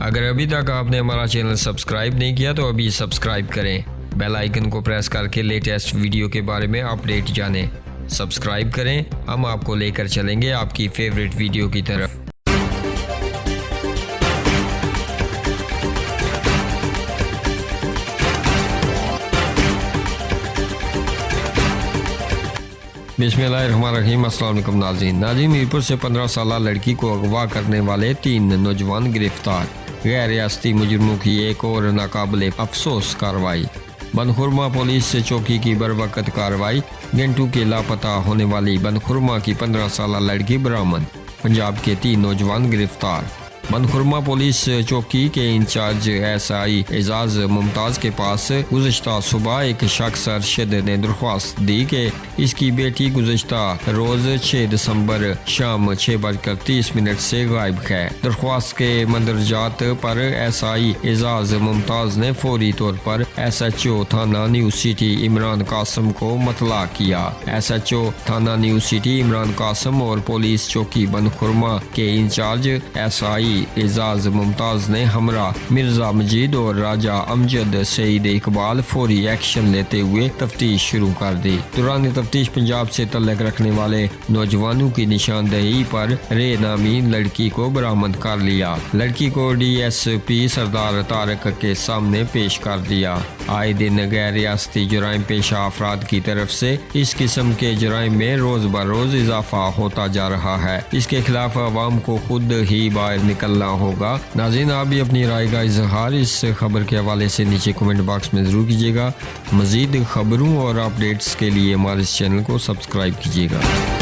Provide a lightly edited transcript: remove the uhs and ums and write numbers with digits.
अगर अभी तक आपने हमारा चैनल सब्सक्राइब नहीं किया तो अभी सब्सक्राइब करें, बेल आइकन को प्रेस करके लेटेस्ट वीडियो के बारे में अपडेट जानें। सब्सक्राइब करें, हम आपको लेकर चलेंगे आपकी फेवरेट वीडियो की तरफ। बिस्मिल्लाहिर्रहमानिर्रहीम। अस्सलाम वालेकुम नाज़रीन, मीरपुर से 15 साल लड़की को अगवा करने वाले 3 नौजवान गिरफ्तार। गैर रियासती मुजरिमों की एक और नाकाबिले अफसोस कार्रवाई। बनखुरमा पुलिस चौकी की बरवकत कार्रवाई। गेंटू के लापता होने वाली बनखुरमा की 15 साल लड़की बरामद। पंजाब के 3 नौजवान गिरफ्तार। बनखुरमा पुलिस चौकी के इंचार्ज SI एजाज मुमताज के पास गुज़श्ता सुबह एक शख्स अरशद ने दरख्वास्त दी कि इसकी बेटी गुज़श्ता रोज़ 6 दिसंबर शाम 6:30 से गायब है। दरख्वास्त के मंदरजात पर SI एजाज मुमताज ने फौरी तौर पर SHO थाना न्यू सिटी इमरान कासम को मतला किया। SHO थाना न्यू सिटी इमरान कासम और पुलिस चौकी बनखुरमा के इंचार्ज SI एजाज मुमताज ने हमरा मिर्जा मजीद और राजा अमजद सईद इकबाल फौरी एक्शन लेते हुए तफ्तीश शुरू कर दी। दौरान तफ्तीश पंजाब से तल्लक रखने वाले नौजवानों की निशानदेही पर रे नामी लड़की को बरामद कर लिया। लड़की को DSP सरदार तारक के सामने पेश कर दिया। आए दिन गैर रियासती जुराइम पेशा अफराद की तरफ से इस किस्म के जुराइम में रोज बरोज इजाफा होता जा रहा है। इसके खिलाफ अवाम को खुद ही बाहर निकलना होगा। नाज़रीन, आप भी अपनी राय का इजहार इस खबर के हवाले से नीचे कमेंट बॉक्स में ज़रूर कीजिएगा। मज़ीद खबरों और अपडेट्स के लिए हमारे इस चैनल को सब्सक्राइब कीजिएगा।